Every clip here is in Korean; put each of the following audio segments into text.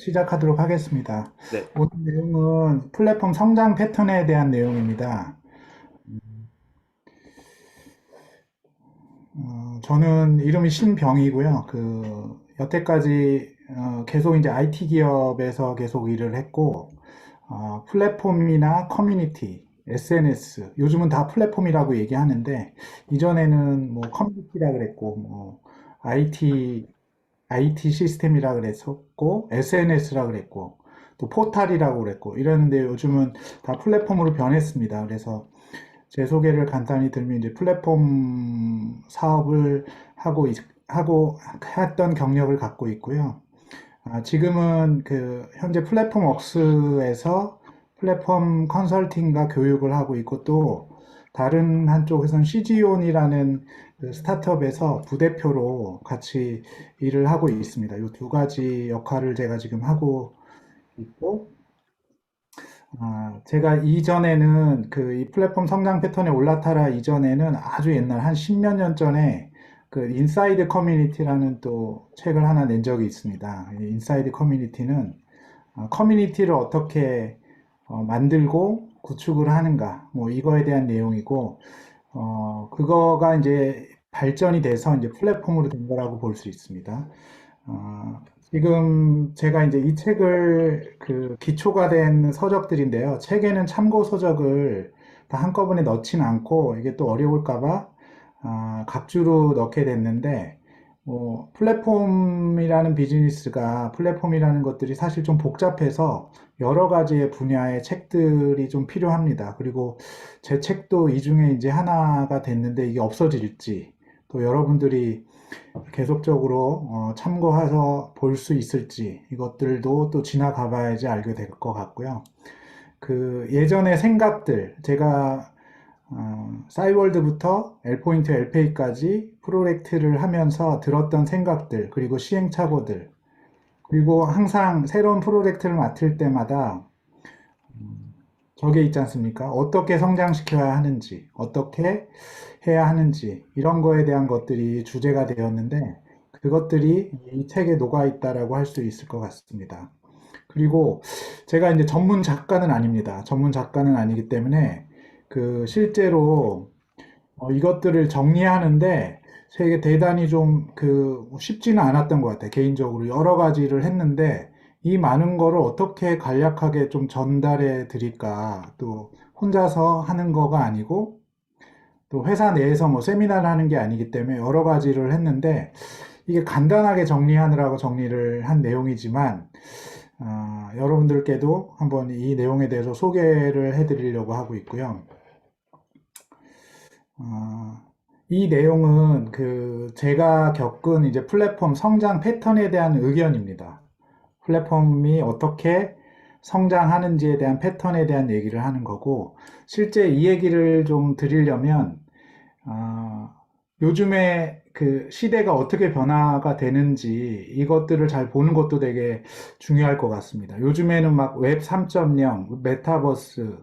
시작하도록 하겠습니다. 네. 오늘 내용은 플랫폼 성장 패턴에 대한 내용입니다. 저는 이름이 신병이고요. 여태까지 계속 이제 IT 기업에서 계속 일을 했고, 플랫폼이나 커뮤니티, SNS, 요즘은 다 플랫폼이라고 얘기하는데, 이전에는 뭐 커뮤니티라 그랬고, 뭐 IT 시스템이라 그랬었고, SNS라 그랬고, 또 포탈이라고 그랬고, 이러는데 요즘은 다 플랫폼으로 변했습니다. 그래서 제 소개를 간단히 들면 이제 플랫폼 사업을 하고 했던 경력을 갖고 있고요. 지금은 현재 플랫폼 웍스에서 플랫폼 컨설팅과 교육을 하고 있고 또 다른 한쪽에서는 CG온이라는 스타트업에서 부대표로 같이 일을 하고 있습니다. 이 두 가지 역할을 제가 지금 하고 있고, 제가 이전에는 이 플랫폼 성장 패턴에 올라타라 이전에는 아주 옛날 한 십몇 년 전에 인사이드 커뮤니티라는 또 책을 하나 낸 적이 있습니다. 이 인사이드 커뮤니티는 커뮤니티를 어떻게 만들고 구축을 하는가 뭐 이거에 대한 내용이고 그거가 이제 발전이 돼서 이제 플랫폼으로 된 거라고 볼 수 있습니다. 지금 제가 이제 이 책을 기초가 된 서적들인데요. 책에는 참고 서적을 다 한꺼번에 넣진 않고 이게 또 어려울까 봐 각주로 넣게 됐는데 플랫폼이라는 비즈니스가 플랫폼이라는 것들이 사실 좀 복잡해서 여러 가지의 분야의 책들이 좀 필요합니다. 그리고 제 책도 이 중에 이제 하나가 됐는데 이게 없어질지 또 여러분들이 계속적으로 참고해서 볼 수 있을지 이것들도 또 지나가 봐야지 알게 될 것 같고요. 예전의 생각들 제가 싸이월드부터 L포인트 LPA까지 프로젝트를 하면서 들었던 생각들 그리고 시행착오들 그리고 항상 새로운 프로젝트를 맡을 때마다 저게 있지 않습니까? 어떻게 성장시켜야 하는지, 어떻게 해야 하는지, 이런 거에 대한 것들이 주제가 되었는데, 그것들이 이 책에 녹아 있다라고 할 수 있을 것 같습니다. 그리고 제가 이제 전문 작가는 아닙니다. 전문 작가는 아니기 때문에, 실제로 이것들을 정리하는데, 되게 대단히 좀 쉽지는 않았던 것 같아요. 개인적으로 여러 가지를 했는데, 이 많은 거를 어떻게 간략하게 좀 전달해 드릴까. 또 혼자서 하는 거가 아니고, 또 회사 내에서 뭐 세미나를 하는 게 아니기 때문에 여러 가지를 했는데, 이게 간단하게 정리하느라고 정리를 한 내용이지만, 여러분들께도 한번 이 내용에 대해서 소개를 해 드리려고 하고 있고요. 어, 이 내용은 제가 겪은 이제 플랫폼 성장 패턴에 대한 의견입니다. 플랫폼이 어떻게 성장하는지에 대한 패턴에 대한 얘기를 하는 거고, 실제 이 얘기를 좀 드리려면, 아, 요즘에 시대가 어떻게 변화가 되는지 이것들을 잘 보는 것도 되게 중요할 것 같습니다. 요즘에는 막 웹 3.0, 메타버스,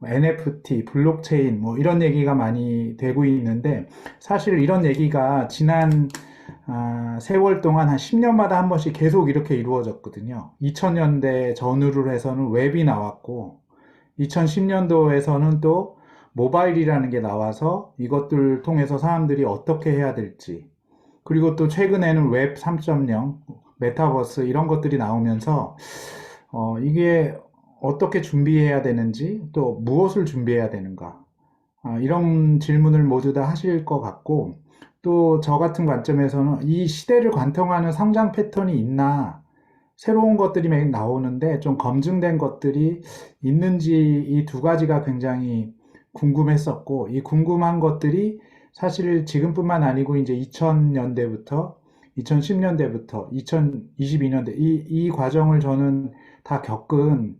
NFT, 블록체인 뭐 이런 얘기가 많이 되고 있는데 사실 이런 얘기가 지난 세월 동안 한 10년마다 한 번씩 계속 이렇게 이루어졌거든요. 2000년대 전후로 해서는 웹이 나왔고 2010년도에서는 또 모바일이라는 게 나와서 이것들 통해서 사람들이 어떻게 해야 될지 그리고 또 최근에는 웹 3.0, 메타버스 이런 것들이 나오면서 이게 어떻게 준비해야 되는지 또 무엇을 준비해야 되는가 이런 질문을 모두 다 하실 것 같고 또 저 같은 관점에서는 이 시대를 관통하는 성장 패턴이 있나 새로운 것들이 막 나오는데 좀 검증된 것들이 있는지 이 두 가지가 굉장히 궁금했었고 이 궁금한 것들이 사실 지금뿐만 아니고 이제 2000년대부터 2010년대부터 2022년대 이 과정을 저는 다 겪은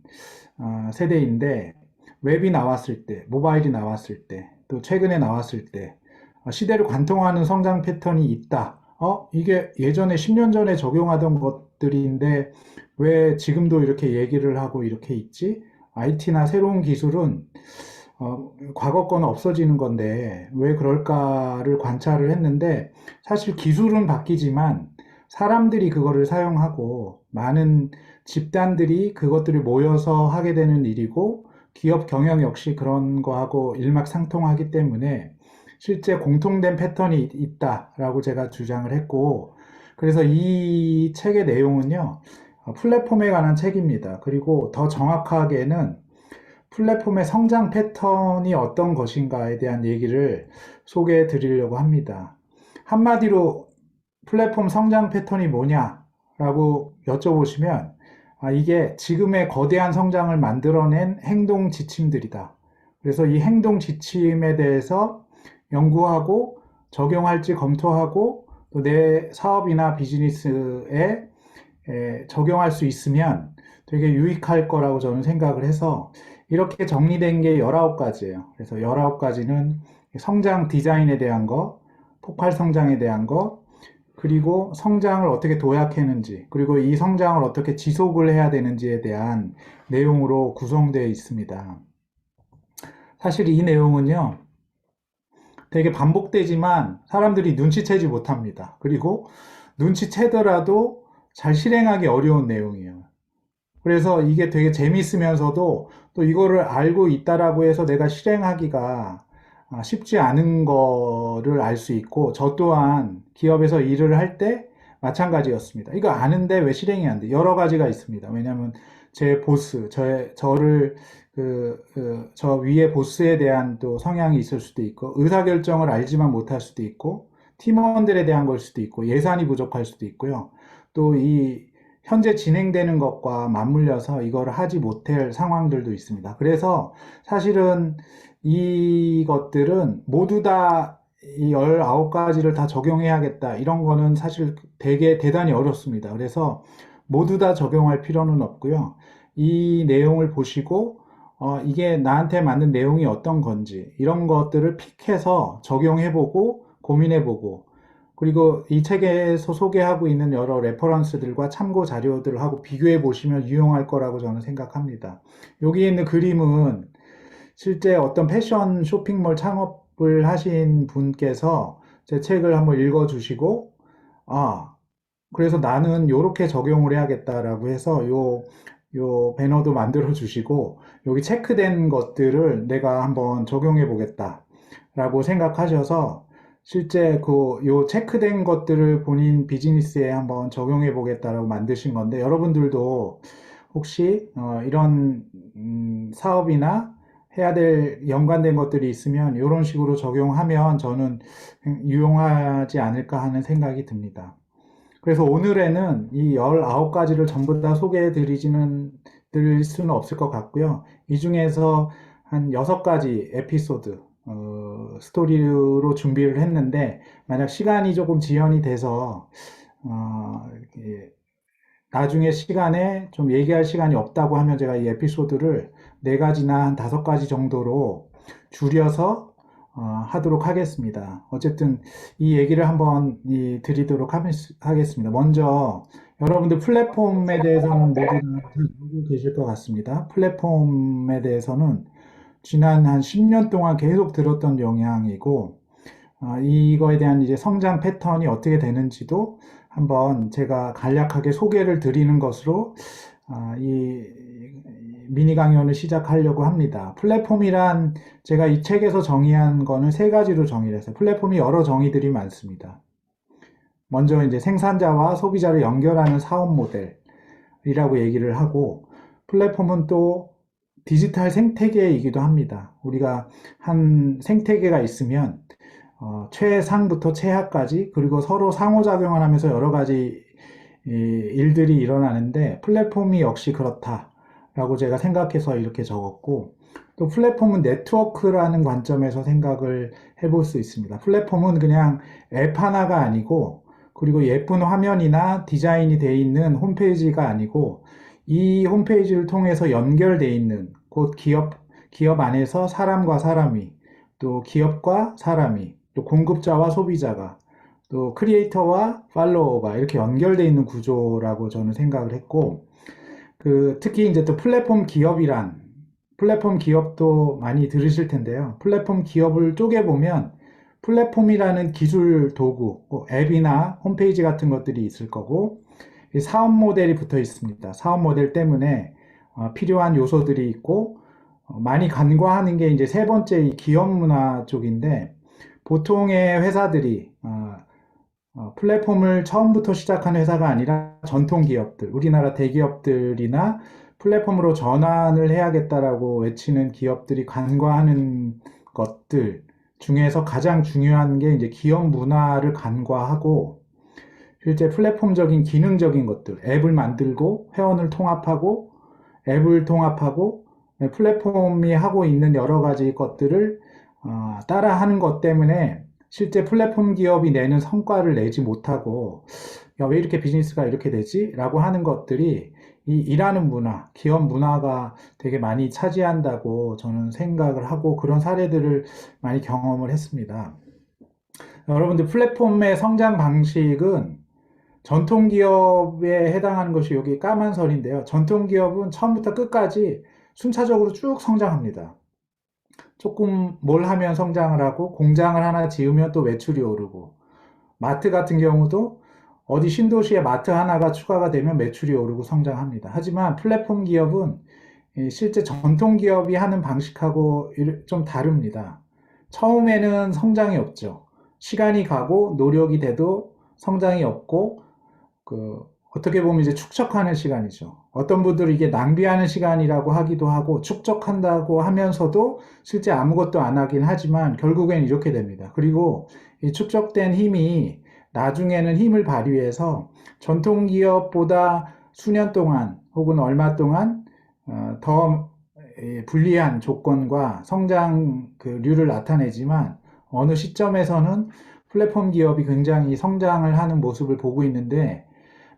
세대인데 웹이 나왔을 때, 모바일이 나왔을 때, 또 최근에 나왔을 때 시대를 관통하는 성장 패턴이 있다. 이게 예전에 10년 전에 적용하던 것들인데 왜 지금도 이렇게 얘기를 하고 이렇게 있지? IT나 새로운 기술은 과거 거는 없어지는 건데 왜 그럴까를 관찰을 했는데 사실 기술은 바뀌지만 사람들이 그거를 사용하고 많은 집단들이 그것들을 모여서 하게 되는 일이고 기업 경영 역시 그런 거하고 일맥상통하기 때문에 실제 공통된 패턴이 있다라고 제가 주장을 했고 그래서 이 책의 내용은요, 플랫폼에 관한 책입니다. 그리고 더 정확하게는 플랫폼의 성장 패턴이 어떤 것인가에 대한 얘기를 소개해 드리려고 합니다. 한마디로 플랫폼 성장 패턴이 뭐냐라고 여쭤보시면, 이게 지금의 거대한 성장을 만들어낸 행동 지침들이다. 그래서 이 행동 지침에 대해서 연구하고 적용할지 검토하고 또 내 사업이나 비즈니스에 적용할 수 있으면 되게 유익할 거라고 저는 생각을 해서 이렇게 정리된 게 19가지예요. 그래서 19가지는 성장 디자인에 대한 거, 폭발 성장에 대한 거, 그리고 성장을 어떻게 도약했는지, 그리고 이 성장을 어떻게 지속을 해야 되는지에 대한 내용으로 구성되어 있습니다. 사실 이 내용은요, 되게 반복되지만 사람들이 눈치채지 못합니다. 그리고 눈치채더라도 잘 실행하기 어려운 내용이에요. 그래서 이게 되게 재밌으면서도 또 이거를 알고 있다라고 해서 내가 실행하기가 쉽지 않은 거를 알 수 있고 저 또한 기업에서 일을 할 때 마찬가지였습니다. 이거 아는데 왜 실행이 안 돼? 여러 가지가 있습니다. 왜냐하면 제 보스, 저를 저 위에 보스에 대한 또 성향이 있을 수도 있고 의사결정을 알지만 못할 수도 있고 팀원들에 대한 걸 수도 있고 예산이 부족할 수도 있고요. 또 이 현재 진행되는 것과 맞물려서 이거를 하지 못할 상황들도 있습니다. 그래서 사실은 이것들은 모두 다 이 19가지를 다 적용해야겠다. 이런 거는 사실 되게 대단히 어렵습니다. 그래서 모두 다 적용할 필요는 없고요. 이 내용을 보시고 이게 나한테 맞는 내용이 어떤 건지 이런 것들을 픽해서 적용해보고 고민해보고 그리고 이 책에서 소개하고 있는 여러 레퍼런스들과 참고 자료들을 하고 비교해 보시면 유용할 거라고 저는 생각합니다. 여기 있는 그림은 실제 어떤 패션 쇼핑몰 창업을 하신 분께서 제 책을 한번 읽어 주시고, 아, 그래서 나는 요렇게 적용을 해야겠다라고 해서 요 배너도 만들어 주시고, 여기 체크된 것들을 내가 한번 적용해 보겠다라고 생각하셔서, 실제 요 체크된 것들을 본인 비즈니스에 한번 적용해 보겠다라고 만드신 건데, 여러분들도 혹시 이런 사업이나 해야 될 연관된 것들이 있으면 이런 식으로 적용하면 저는 유용하지 않을까 하는 생각이 듭니다. 그래서 오늘에는 이 19가지를 전부 다 소개해 드릴 수는 없을 것 같고요. 이 중에서 한 6가지 에피소드, 스토리로 준비를 했는데, 만약 시간이 조금 지연이 돼서, 이렇게 나중에 시간에 좀 얘기할 시간이 없다고 하면 제가 이 에피소드를 4가지나 한 5가지 정도로 줄여서 하도록 하겠습니다. 어쨌든 이 얘기를 한번 드리도록 하겠습니다. 먼저 여러분들 플랫폼에 대해서는 모두 다 알고 계실 것 같습니다. 플랫폼에 대해서는 지난 한 10년 동안 계속 들었던 영향이고 이거에 대한 이제 성장 패턴이 어떻게 되는지도 한번 제가 간략하게 소개를 드리는 것으로 이 미니 강연을 시작하려고 합니다. 플랫폼이란 제가 이 책에서 정의한 거는 3가지로 정의를 했어요. 플랫폼이 여러 정의들이 많습니다. 먼저 이제 생산자와 소비자를 연결하는 사업 모델이라고 얘기를 하고 플랫폼은 또 디지털 생태계이기도 합니다. 우리가 한 생태계가 있으면 최상부터 최하까지 그리고 서로 상호작용을 하면서 여러 가지 일들이 일어나는데 플랫폼이 역시 그렇다라고 제가 생각해서 이렇게 적었고 또 플랫폼은 네트워크라는 관점에서 생각을 해볼 수 있습니다. 플랫폼은 그냥 앱 하나가 아니고 그리고 예쁜 화면이나 디자인이 돼 있는 홈페이지가 아니고 이 홈페이지를 통해서 연결돼 있는 곧 기업 안에서 사람과 사람이 또 기업과 사람이 또 공급자와 소비자가 또 크리에이터와 팔로워가 이렇게 연결되어 있는 구조라고 저는 생각을 했고 특히 이제 또 플랫폼 기업도 많이 들으실 텐데요. 플랫폼 기업을 쪼개보면 플랫폼이라는 기술 도구, 뭐 앱이나 홈페이지 같은 것들이 있을 거고, 이 사업 모델이 붙어 있습니다. 사업 모델 때문에 필요한 요소들이 있고, 많이 간과하는 게 이제 세 번째 이 기업 문화 쪽인데, 보통의 회사들이 플랫폼을 처음부터 시작한 회사가 아니라 전통 기업들, 우리나라 대기업들이나 플랫폼으로 전환을 해야겠다라고 외치는 기업들이 간과하는 것들 중에서 가장 중요한 게 이제 기업 문화를 간과하고 실제 플랫폼적인 기능적인 것들, 앱을 만들고 회원을 통합하고 앱을 통합하고 플랫폼이 하고 있는 여러 가지 것들을 따라하는 것 때문에 실제 플랫폼 기업이 내는 성과를 내지 못하고 야, 왜 이렇게 비즈니스가 이렇게 되지? 라고 하는 것들이 이 일하는 문화, 기업 문화가 되게 많이 차지한다고 저는 생각을 하고 그런 사례들을 많이 경험을 했습니다. 여러분들 플랫폼의 성장 방식은 전통 기업에 해당하는 것이 여기 까만 선인데요. 전통 기업은 처음부터 끝까지 순차적으로 쭉 성장합니다. 조금 뭘 하면 성장을 하고 공장을 하나 지으면 또 매출이 오르고 마트 같은 경우도 어디 신도시에 마트 하나가 추가가 되면 매출이 오르고 성장합니다. 하지만 플랫폼 기업은 실제 전통 기업이 하는 방식하고 좀 다릅니다. 처음에는 성장이 없죠. 시간이 가고 노력이 돼도 성장이 없고 그 어떻게 보면 이제 축적하는 시간이죠. 어떤 분들은 이게 낭비하는 시간이라고 하기도 하고 축적한다고 하면서도 실제 아무것도 안 하긴 하지만 결국엔 이렇게 됩니다. 그리고 이 축적된 힘이 나중에는 힘을 발휘해서 전통 기업보다 수년 동안 혹은 얼마 동안 더 불리한 조건과 성장률을 나타내지만 어느 시점에서는 플랫폼 기업이 굉장히 성장을 하는 모습을 보고 있는데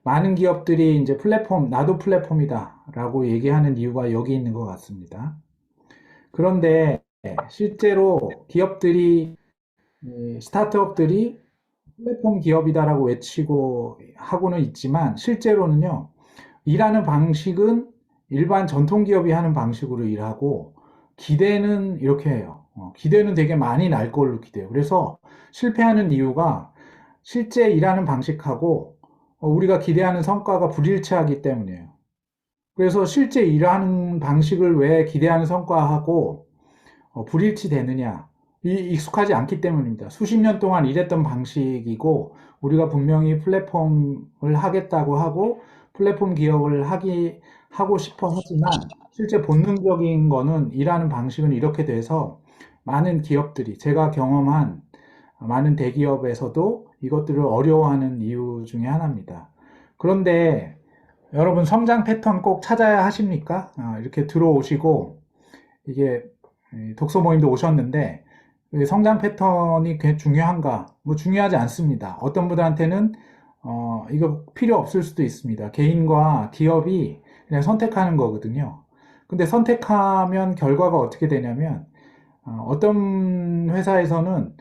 많은 기업들이 이제 플랫폼, 나도 플랫폼이다 라고 얘기하는 이유가 여기 있는 것 같습니다. 그런데 실제로 기업들이, 스타트업들이 플랫폼 기업이다라고 외치고 하고는 있지만 실제로는요, 일하는 방식은 일반 전통 기업이 하는 방식으로 일하고 기대는 이렇게 해요. 기대는 되게 많이 날 걸로 기대해요. 그래서 실패하는 이유가 실제 일하는 방식하고 우리가 기대하는 성과가 불일치하기 때문이에요. 그래서 실제 일하는 방식을 왜 기대하는 성과하고 불일치되느냐? 익숙하지 않기 때문입니다. 수십 년 동안 일했던 방식이고 우리가 분명히 플랫폼을 하겠다고 하고 플랫폼 기업을 하고 싶어 하지만 실제 본능적인 거는 일하는 방식은 이렇게 돼서 많은 기업들이 제가 경험한 많은 대기업에서도 이것들을 어려워하는 이유 중에 하나입니다. 그런데 여러분 성장 패턴 꼭 찾아야 하십니까? 이렇게 들어오시고 이게 독서 모임도 오셨는데 성장 패턴이 꽤 중요한가? 뭐 중요하지 않습니다. 어떤 분들한테는 이거 필요 없을 수도 있습니다. 개인과 기업이 그냥 선택하는 거거든요. 근데 선택하면 결과가 어떻게 되냐면 어떤 회사에서는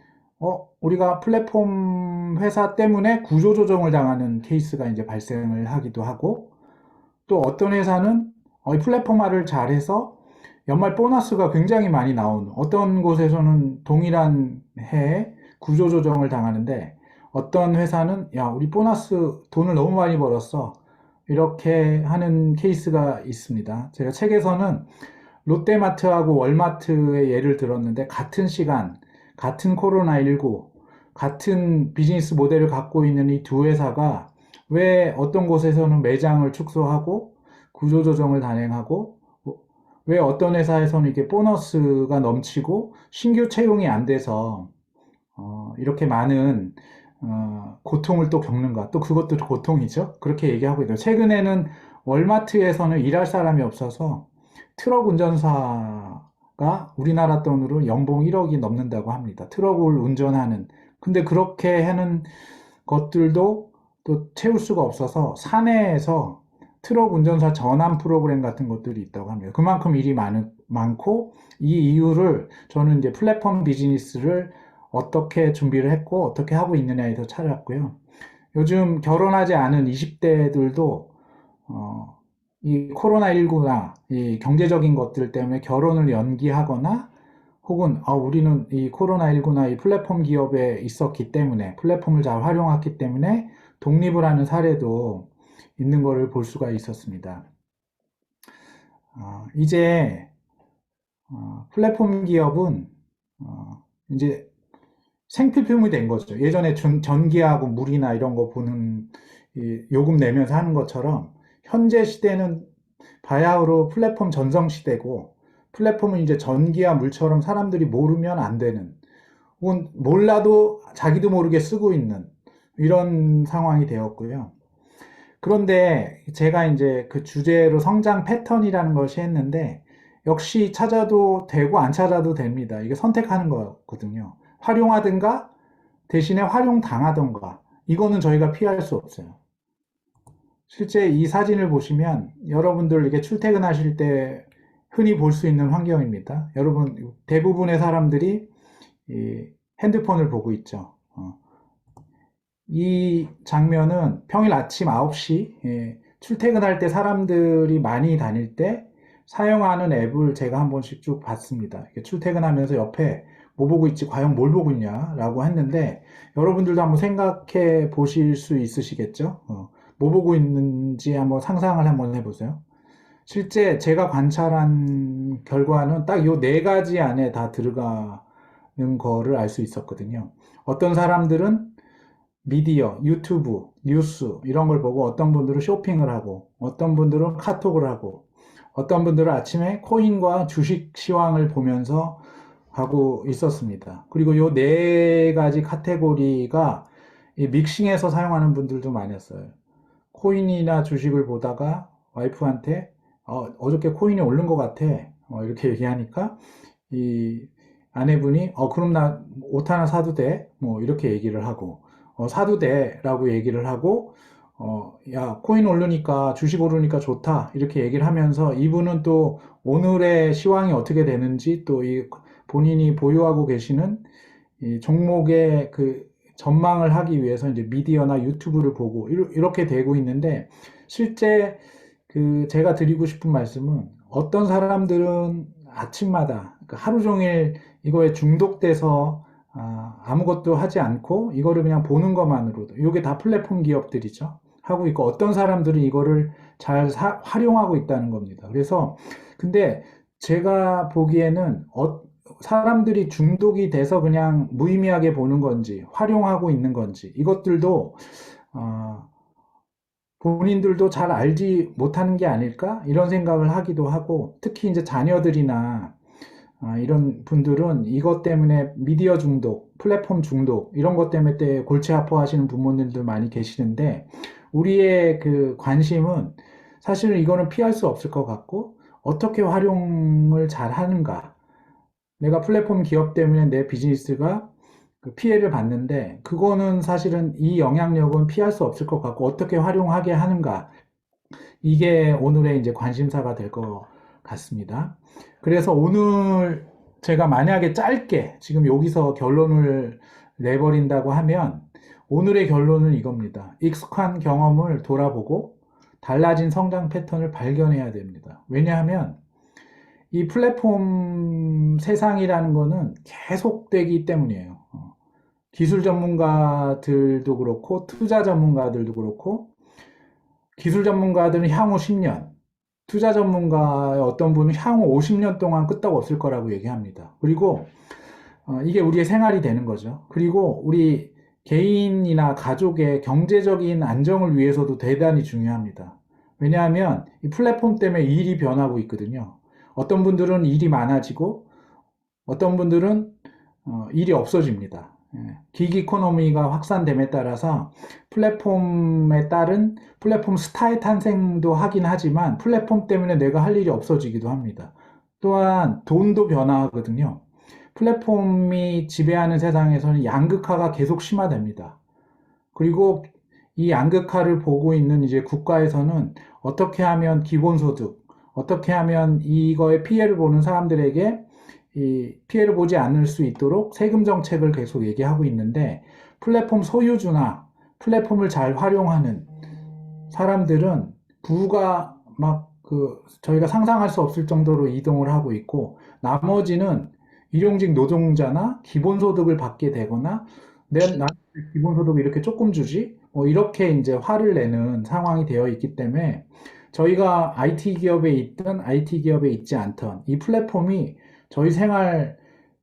우리가 플랫폼 회사 때문에 구조조정을 당하는 케이스가 이제 발생을 하기도 하고 또 어떤 회사는 이 플랫폼화를 잘해서 연말 보너스가 굉장히 많이 나오는 어떤 곳에서는 동일한 해에 구조조정을 당하는데 어떤 회사는 야, 우리 보너스 돈을 너무 많이 벌었어. 이렇게 하는 케이스가 있습니다. 제가 책에서는 롯데마트하고 월마트의 예를 들었는데 같은 시간, 같은 코로나19, 같은 비즈니스 모델을 갖고 있는 이 두 회사가 왜 어떤 곳에서는 매장을 축소하고 구조조정을 단행하고 왜 어떤 회사에서는 이게 보너스가 넘치고 신규 채용이 안 돼서 이렇게 많은 고통을 또 겪는가? 또 그것도 고통이죠. 그렇게 얘기하고 있어요. 최근에는 월마트에서는 일할 사람이 없어서 트럭 운전사가 우리나라 돈으로 연봉 1억이 넘는다고 합니다. 트럭을 운전하는. 근데 그렇게 하는 것들도 또 채울 수가 없어서 사내에서 트럭 운전사 전환 프로그램 같은 것들이 있다고 합니다. 그만큼 일이 많고 이 이유를 저는 이제 플랫폼 비즈니스를 어떻게 준비를 했고 어떻게 하고 있느냐에서 찾았고요. 요즘 결혼하지 않은 20대들도 이 코로나19나 이 경제적인 것들 때문에 결혼을 연기하거나 혹은 우리는 이 코로나19나 이 플랫폼 기업에 있었기 때문에 플랫폼을 잘 활용했기 때문에 독립을 하는 사례도 있는 것을 볼 수가 있었습니다. 이제 플랫폼 기업은 이제 생필품이 된 거죠. 예전에 전기하고 물이나 이런 거 보는 요금 내면서 하는 것처럼 현재 시대는 바야흐로 플랫폼 전성 시대고 플랫폼은 이제 전기와 물처럼 사람들이 모르면 안 되는 혹은 몰라도 자기도 모르게 쓰고 있는 이런 상황이 되었고요. 그런데 제가 이제 그 주제로 성장 패턴이라는 것이 했는데 역시 찾아도 되고 안 찾아도 됩니다. 이게 선택하는 거거든요. 활용하든가 대신에 활용당하던가 이거는 저희가 피할 수 없어요. 실제 이 사진을 보시면 여러분들 이게 출퇴근하실 때 흔히 볼 수 있는 환경입니다. 여러분 대부분의 사람들이 이 핸드폰을 보고 있죠. 이 장면은 평일 아침 9시 출퇴근할 때 사람들이 많이 다닐 때 사용하는 앱을 제가 한 번씩 쭉 봤습니다. 출퇴근하면서 옆에 뭐 보고 있지, 과연 뭘 보고 있냐라고 했는데 여러분들도 한번 생각해 보실 수 있으시겠죠? 뭐 보고 있는지 한번 상상을 한번 해보세요. 실제 제가 관찰한 결과는 딱 요 네 가지 안에 다 들어가는 거를 알 수 있었거든요. 어떤 사람들은 미디어, 유튜브, 뉴스 이런 걸 보고 어떤 분들은 쇼핑을 하고 어떤 분들은 카톡을 하고 어떤 분들은 아침에 코인과 주식 시황을 보면서 하고 있었습니다. 그리고 요 네 가지 카테고리가 믹싱해서 사용하는 분들도 많았어요. 코인이나 주식을 보다가 와이프한테 어저께 코인이 오른 것 같아 이렇게 얘기하니까 이 아내분이 그럼 나 옷 하나 사도 돼? 뭐 이렇게 얘기를 하고 사도 돼 라고 얘기를 하고 야 코인 오르니까 주식 오르니까 좋다 이렇게 얘기를 하면서 이분은 또 오늘의 시황이 어떻게 되는지 또 이 본인이 보유하고 계시는 이 종목의 그 전망을 하기 위해서 이제 미디어나 유튜브를 보고 이렇게 되고 있는데 실제 그 제가 드리고 싶은 말씀은 어떤 사람들은 아침마다 그 하루 종일 이거에 중독돼서 아무것도 하지 않고 이거를 그냥 보는 것만으로도 이게 다 플랫폼 기업들이죠. 하고 있고 어떤 사람들은 이거를 잘 활용하고 있다는 겁니다. 그래서 근데 제가 보기에는 사람들이 중독이 돼서 그냥 무의미하게 보는 건지 활용하고 있는 건지 이것들도 어, 본인들도 잘 알지 못하는 게 아닐까 이런 생각을 하기도 하고 특히 이제 자녀들이나 이런 분들은 이것 때문에 미디어 중독, 플랫폼 중독 이런 것 때문에 때 골치 아파하시는 부모님들 많이 계시는데 우리의 그 관심은 사실은 이거는 피할 수 없을 것 같고 어떻게 활용을 잘 하는가 내가 플랫폼 기업 때문에 내 비즈니스가 그 피해를 봤는데 그거는 사실은 이 영향력은 피할 수 없을 것 같고 어떻게 활용하게 하는가 이게 오늘의 이제 관심사가 될 것 같습니다. 그래서 오늘 제가 만약에 짧게 지금 여기서 결론을 내버린다고 하면 오늘의 결론은 이겁니다. 익숙한 경험을 돌아보고 달라진 성장 패턴을 발견해야 됩니다. 왜냐하면 이 플랫폼 세상이라는 거는 계속되기 때문이에요. 기술 전문가들도 그렇고, 투자 전문가들도 그렇고, 기술 전문가들은 향후 10년, 투자 전문가의 어떤 분은 향후 50년 동안 끄떡없을 거라고 얘기합니다. 그리고 이게 우리의 생활이 되는 거죠. 그리고 우리 개인이나 가족의 경제적인 안정을 위해서도 대단히 중요합니다. 왜냐하면 이 플랫폼 때문에 일이 변하고 있거든요. 어떤 분들은 일이 많아지고 어떤 분들은 일이 없어집니다. 기기 이코노미가 확산됨에 따라서 플랫폼에 따른 플랫폼 스타의 탄생도 하긴 하지만 플랫폼 때문에 내가 할 일이 없어지기도 합니다. 또한 돈도 변화하거든요. 플랫폼이 지배하는 세상에서는 양극화가 계속 심화됩니다. 그리고 이 양극화를 보고 있는 이제 국가에서는 어떻게 하면 기본소득, 어떻게 하면 이거에 피해를 보는 사람들에게 이 피해를 보지 않을 수 있도록 세금 정책을 계속 얘기하고 있는데 플랫폼 소유주나 플랫폼을 잘 활용하는 사람들은 부가 막 그 저희가 상상할 수 없을 정도로 이동을 하고 있고 나머지는 일용직 노동자나 기본소득을 받게 되거나 나한테 기본소득을 이렇게 조금 주지? 뭐 이렇게 이제 화를 내는 상황이 되어 있기 때문에 저희가 IT 기업에 있든 IT 기업에 있지 않든 이 플랫폼이 저희 생활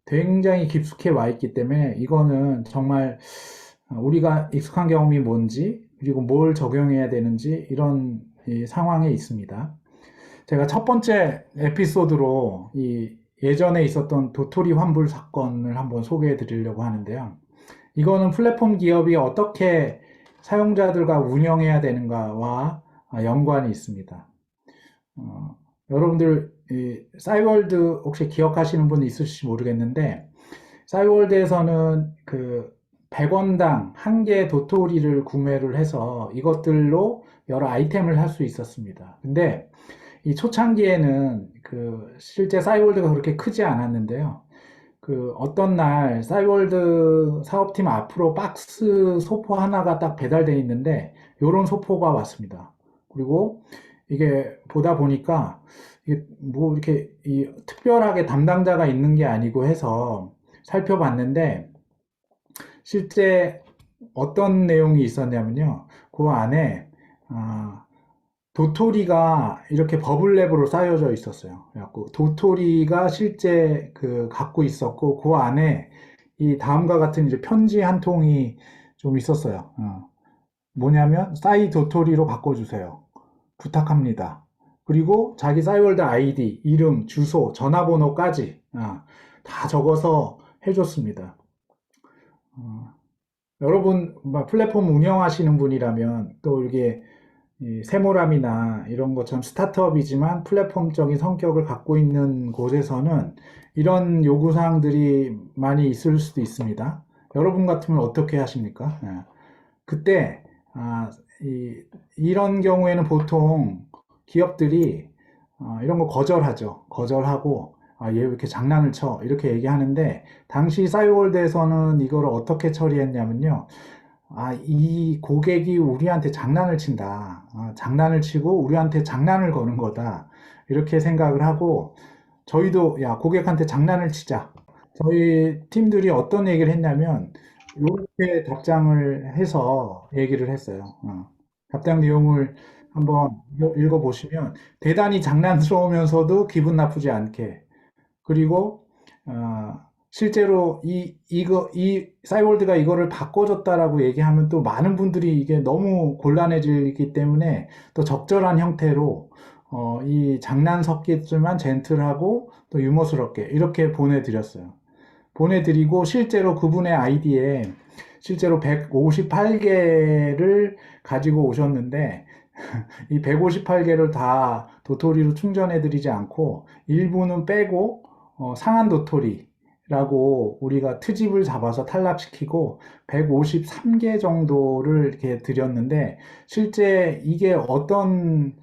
굉장히 깊숙이 와 있기 때문에 이거는 정말 우리가 익숙한 경험이 뭔지 그리고 뭘 적용해야 되는지 이런 이 상황에 있습니다. 제가 첫 번째 에피소드로 이 예전에 있었던 도토리 환불 사건을 한번 소개해 드리려고 하는데요. 이거는 플랫폼 기업이 어떻게 사용자들과 운영해야 되는가와 연관이 있습니다. 어, 여러분들 싸이월드 혹시 기억하시는 분 있으실지 모르겠는데 싸이월드에서는 그 100원당 한 개 도토리를 구매를 해서 이것들로 여러 아이템을 할 수 있었습니다. 근데 이 초창기에는 그 실제 싸이월드가 그렇게 크지 않았는데요. 그 어떤 날 싸이월드 사업팀 앞으로 박스 소포 하나가 딱 배달돼 있는데 요런 소포가 왔습니다. 그리고 이게 보다 보니까 이게 뭐 이렇게 특별하게 담당자가 있는 게 아니고 해서 살펴봤는데 실제 어떤 내용이 있었냐면요. 그 안에 아, 도토리가 이렇게 버블랩으로 쌓여져 있었어요. 그래갖고 도토리가 실제 그 갖고 있었고 그 안에 이 다음과 같은 이제 편지 한 통이 좀 있었어요. 뭐냐면 싸이 도토리로 바꿔주세요. 부탁합니다. 그리고 자기 싸이월드 아이디, 이름, 주소, 전화번호까지 다 적어서 해줬습니다. 어, 여러분 플랫폼 운영하시는 분이라면 또 이게 이 세모람이나 이런 것처럼 스타트업이지만 플랫폼적인 성격을 갖고 있는 곳에서는 이런 요구사항들이 많이 있을 수도 있습니다. 여러분 같으면 어떻게 하십니까? 그때 이런 경우에는 보통 기업들이 이런 거 거절하죠. 거절하고 얘 왜 이렇게 장난을 쳐? 이렇게 얘기하는데 당시 싸이월드에서는 이걸 어떻게 처리했냐면요. 이 고객이 우리한테 장난을 친다. 장난을 치고 우리한테 장난을 거는 거다. 이렇게 생각을 하고 저희도 야, 고객한테 장난을 치자. 저희 팀들이 어떤 얘기를 했냐면 이렇게 답장을 해서 얘기를 했어요. 답장 내용을 한번 읽어보시면 대단히 장난스러우면서도 기분 나쁘지 않게 그리고 실제로 이 싸이월드가 이거를 바꿔줬다라고 얘기하면 또 많은 분들이 이게 너무 곤란해지기 때문에 또 적절한 형태로 이 장난 섞였지만 젠틀하고 또 유머스럽게 이렇게 보내드렸어요. 보내드리고 실제로 그분의 아이디에 실제로 158개를 가지고 오셨는데 이 158개를 다 도토리로 충전해드리지 않고 일부는 빼고 상한 도토리라고 우리가 트집을 잡아서 탈락시키고 153개 정도를 이렇게 드렸는데 실제 이게 어떤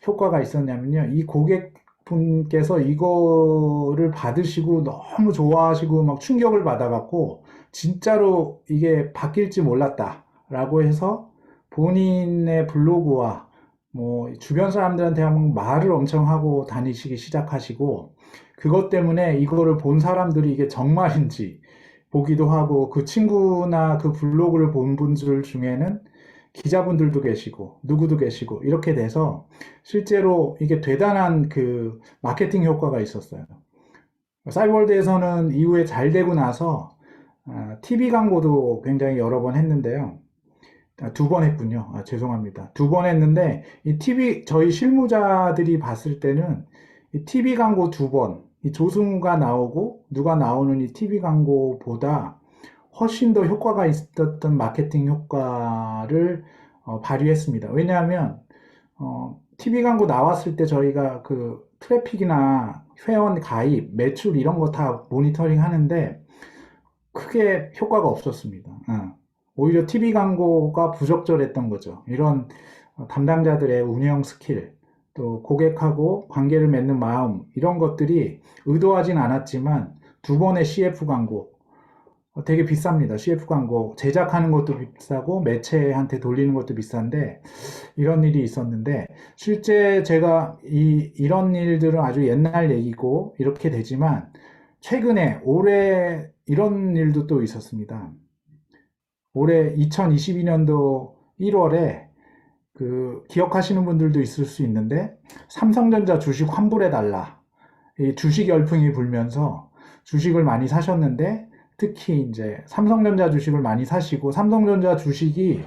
효과가 있었냐면요. 이 고객분께서 이거를 받으시고 너무 좋아하시고 막 충격을 받아갖고 진짜로 이게 바뀔지 몰랐다라고 해서 본인의 블로그와 뭐 주변 사람들한테 한번 말을 엄청 하고 다니시기 시작하시고 그것 때문에 이거를 본 사람들이 이게 정말인지 보기도 하고 그 친구나 그 블로그를 본 분들 중에는 기자분들도 계시고 누구도 계시고 이렇게 돼서 실제로 이게 대단한 그 마케팅 효과가 있었어요. 싸이월드에서는 이후에 잘 되고 나서 TV 광고도 굉장히 여러 번 했는데요. 두 번 했군요. 죄송합니다. 두 번 했는데 이 TV 저희 실무자들이 봤을 때는 이 TV 광고 두 번, 이 조승우가 나오고 누가 나오는 이 TV 광고보다 훨씬 더 효과가 있었던 마케팅 효과를 발휘했습니다. 왜냐하면 TV 광고 나왔을 때 저희가 그 트래픽이나 회원 가입, 매출 이런 거 다 모니터링 하는데 크게 효과가 없었습니다. 오히려 TV 광고가 부적절했던 거죠. 이런 담당자들의 운영 스킬, 또 고객하고 관계를 맺는 마음, 이런 것들이 의도하진 않았지만 두 번의 CF 광고, 되게 비쌉니다. CF 광고 제작하는 것도 비싸고 매체한테 돌리는 것도 비싼데 이런 일이 있었는데 실제 제가 이런 일들은 아주 옛날 얘기고 이렇게 되지만 최근에 올해 이런 일도 또 있었습니다. 올해 2022년도 1월에 그 기억하시는 분들도 있을 수 있는데 삼성전자 주식 환불해달라. 이 주식 열풍이 불면서 주식을 많이 사셨는데 특히 이제 삼성전자 주식을 많이 사시고 삼성전자 주식이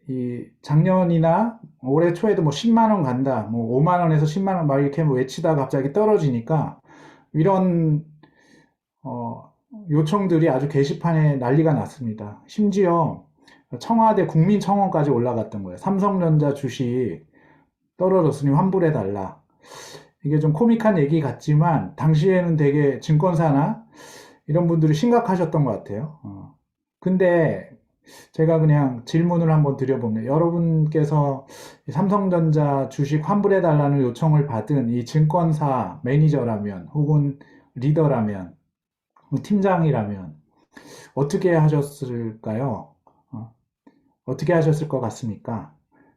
이 작년이나 올해 초에도 뭐 10만 원 간다, 뭐 5만 원에서 10만 원 막 이렇게 뭐 외치다가 갑자기 떨어지니까 이런 어, 요청들이 아주 게시판에 난리가 났습니다. 심지어 청와대 국민청원까지 올라갔던 거예요. 삼성전자 주식 떨어졌으니 환불해달라. 이게 좀 코믹한 얘기 같지만 당시에는 되게 증권사나 이런 분들이 심각하셨던 것 같아요. 근데 제가 그냥 질문을 한번 드려봅니다. 여러분께서 삼성전자 주식 환불해달라는 요청을 받은 이 증권사 매니저라면 혹은 리더라면 팀장이라면 어떻게 하셨을까요? 어떻게 하셨을 것 같습니까?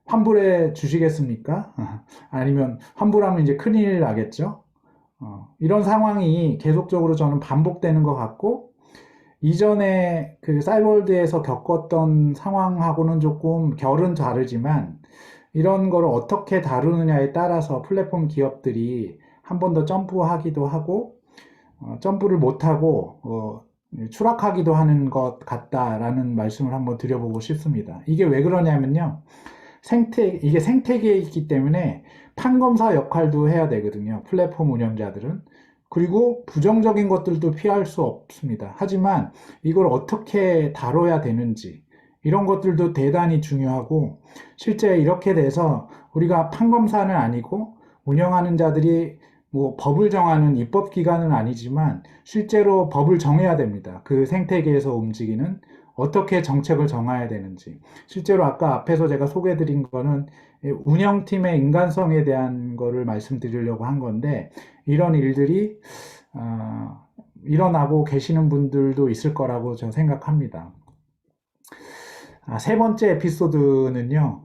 환불해 주시겠습니까? 아니면 환불하면 이제 큰일 나겠죠? 이런 상황이 계속적으로 저는 반복되는 것 같고, 이전에 그 사이월드에서 겪었던 상황하고는 조금 결은 다르지만, 이런 거를 어떻게 다루느냐에 따라서 플랫폼 기업들이 한 번 더 점프하기도 하고, 점프를 못하고, 추락하기도 하는 것 같다라는 말씀을 한번 드려보고 싶습니다. 이게 왜 그러냐면요. 이게 생태계에 있기 때문에 판검사 역할도 해야 되거든요. 플랫폼 운영자들은. 그리고 부정적인 것들도 피할 수 없습니다. 하지만 이걸 어떻게 다뤄야 되는지, 이런 것들도 대단히 중요하고, 실제 이렇게 돼서 우리가 판검사는 아니고 운영하는 자들이 뭐 법을 정하는 입법기관은 아니지만 실제로 법을 정해야 됩니다. 그 생태계에서 움직이는 어떻게 정책을 정해야 되는지. 실제로 아까 앞에서 제가 소개해드린 거는 운영팀의 인간성에 대한 거를 말씀드리려고 한 건데, 이런 일들이 일어나고 계시는 분들도 있을 거라고 저는 생각합니다. 세 번째 에피소드는요,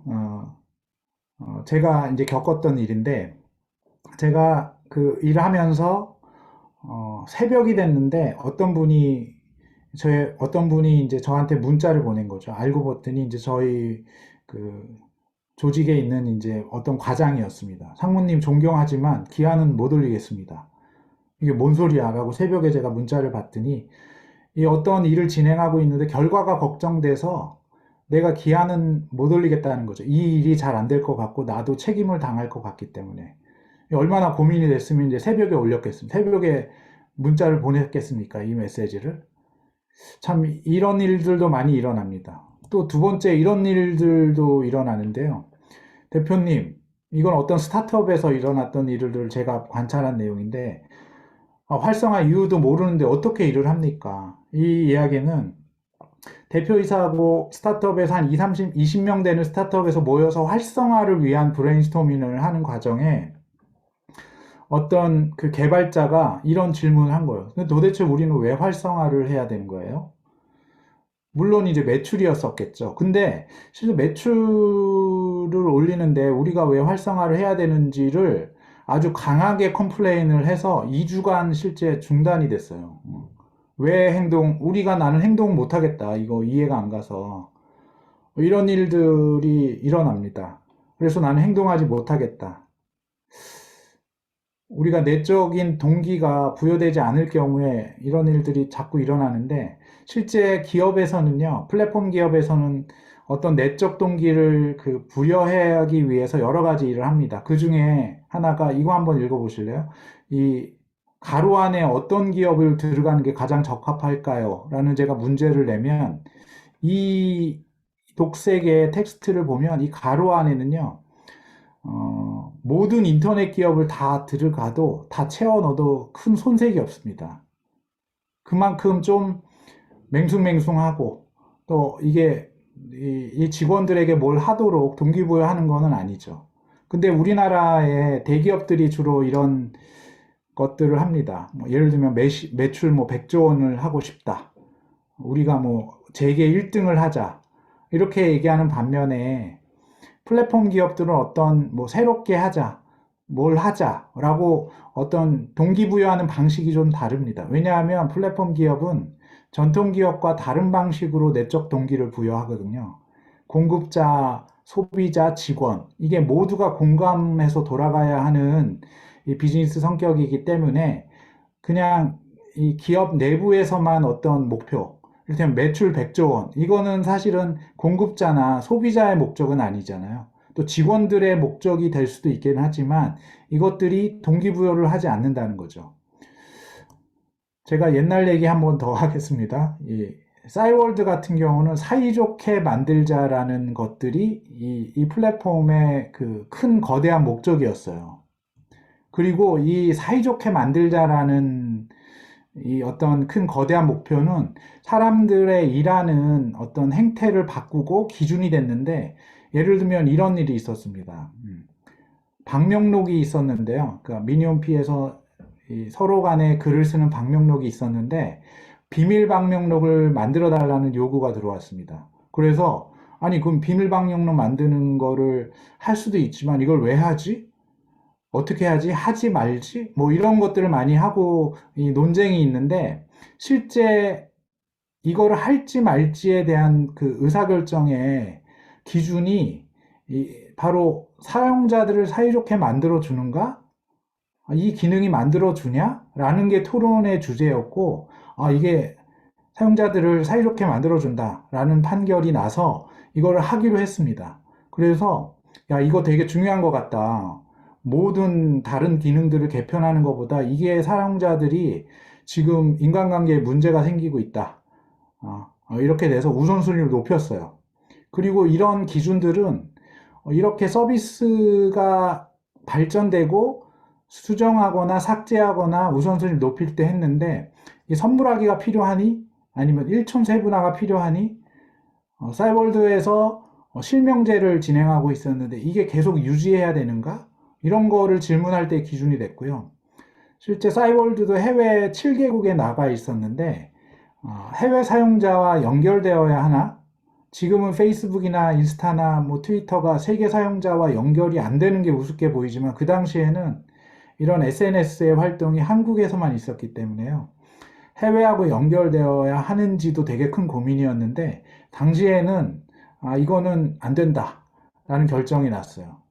제가 이제 겪었던 일인데, 제가 그 일을 하면서 새벽이 됐는데 어떤 분이 이제 저한테 문자를 보낸 거죠. 알고 봤더니 이제 저희 그 조직에 있는 이제 어떤 과장이었습니다. 상무님 존경하지만 기한은 못 올리겠습니다. 이게 뭔 소리야? 라고 새벽에 제가 문자를 받더니 이 어떤 일을 진행하고 있는데 결과가 걱정돼서 내가 기한은 못 올리겠다는 거죠. 이 일이 잘 안 될 것 같고 나도 책임을 당할 것 같기 때문에. 얼마나 고민이 됐으면 이제 새벽에 올렸겠습니까? 새벽에 문자를 보냈겠습니까? 이 메시지를. 참 이런 일들도 많이 일어납니다. 또 두 번째 이런 일들도 일어나는데요. 대표님, 이건 어떤 스타트업에서 일어났던 일을 제가 관찰한 내용인데, 활성화 이유도 모르는데 어떻게 일을 합니까? 이 이야기는 대표이사하고 스타트업에서 한 2, 30, 20명 되는 스타트업에서 모여서 활성화를 위한 브레인스토밍을 하는 과정에 어떤 그 개발자가 이런 질문을 한 거예요. 도대체 우리는 왜 활성화를 해야 되는 거예요? 물론 이제 매출이었었겠죠. 근데 실제 매출을 올리는데 우리가 왜 활성화를 해야 되는지를 아주 강하게 컴플레인을 해서 2주간 실제 중단이 됐어요. 나는 행동 못 하겠다. 이거 이해가 안 가서. 이런 일들이 일어납니다. 그래서 나는 행동하지 못하겠다. 우리가 내적인 동기가 부여되지 않을 경우에 이런 일들이 자꾸 일어나는데, 실제 기업에서는요, 플랫폼 기업에서는 어떤 내적 동기를 그 부여하기 위해서 여러 가지 일을 합니다. 그 중에 하나가 이거 한번 읽어보실래요? 이 가로 안에 어떤 기업을 들어가는 게 가장 적합할까요? 라는 제가 문제를 내면 이 독색의 텍스트를 보면 이 가로 안에는요, 모든 인터넷 기업을 다 들어가도 다 채워 넣어도 큰 손색이 없습니다. 그만큼 좀 맹숭맹숭하고 또 이게 이 직원들에게 뭘 하도록 동기부여하는 거는 아니죠. 근데 우리나라의 대기업들이 주로 이런 것들을 합니다. 뭐 예를 들면 매출 뭐 100조 원을 하고 싶다. 우리가 뭐 재계 1등을 하자. 이렇게 얘기하는 반면에 플랫폼 기업들은 어떤 뭐 새롭게 하자. 뭘 하자라고 어떤 동기부여하는 방식이 좀 다릅니다. 왜냐하면 플랫폼 기업은 전통 기업과 다른 방식으로 내적 동기를 부여하거든요. 공급자, 소비자, 직원, 이게 모두가 공감해서 돌아가야 하는 이 비즈니스 성격이기 때문에 그냥 이 기업 내부에서만 어떤 목표, 이를테면 매출 100조 원, 이거는 사실은 공급자나 소비자의 목적은 아니잖아요. 또 직원들의 목적이 될 수도 있긴 하지만 이것들이 동기부여를 하지 않는다는 거죠. 제가 옛날 얘기 한번 더 하겠습니다. 이 싸이월드 같은 경우는 사이좋게 만들자라는 것들이 이 플랫폼의 그 큰 거대한 목적이었어요. 그리고 이 사이좋게 만들자라는 이 어떤 큰 거대한 목표는 사람들의 일하는 어떤 행태를 바꾸고 기준이 됐는데, 예를 들면 이런 일이 있었습니다. 방명록이 있었는데요. 그러니까 미니홈피에서 서로 간에 글을 쓰는 방명록이 있었는데 비밀 방명록을 만들어 달라는 요구가 들어왔습니다. 그래서 아니 그럼 비밀 방명록 만드는 거를 할 수도 있지만 이걸 왜 하지? 어떻게 하지? 하지 말지? 뭐 이런 것들을 많이 하고 이 논쟁이 있는데, 실제 이거를 할지 말지에 대한 그 의사결정의 기준이 바로 사용자들을 사이좋게 만들어 주는가? 이 기능이 만들어 주냐? 라는 게 토론의 주제였고, 이게 사용자들을 사이좋게 만들어 준다 라는 판결이 나서 이걸 하기로 했습니다. 그래서 야, 이거 되게 중요한 것 같다. 모든 다른 기능들을 개편하는 것보다 이게 사용자들이 지금 인간관계에 문제가 생기고 있다. 이렇게 돼서 우선순위를 높였어요. 그리고 이런 기준들은 이렇게 서비스가 발전되고 수정하거나 삭제하거나 우선순위를 높일 때 했는데, 이 선물하기가 필요하니? 아니면 일촌세분화가 필요하니? 싸이월드에서 실명제를 진행하고 있었는데 이게 계속 유지해야 되는가? 이런 거를 질문할 때 기준이 됐고요. 실제 싸이월드도 해외 7개국에 나가 있었는데 해외 사용자와 연결되어야 하나? 지금은 페이스북이나 인스타나 뭐 트위터가 세계 사용자와 연결이 안 되는 게 우습게 보이지만 그 당시에는 이런 SNS의 활동이 한국에서만 있었기 때문에요. 해외하고 연결되어야 하는지도 되게 큰 고민이었는데 당시에는 이거는 안 된다라는 결정이 났어요.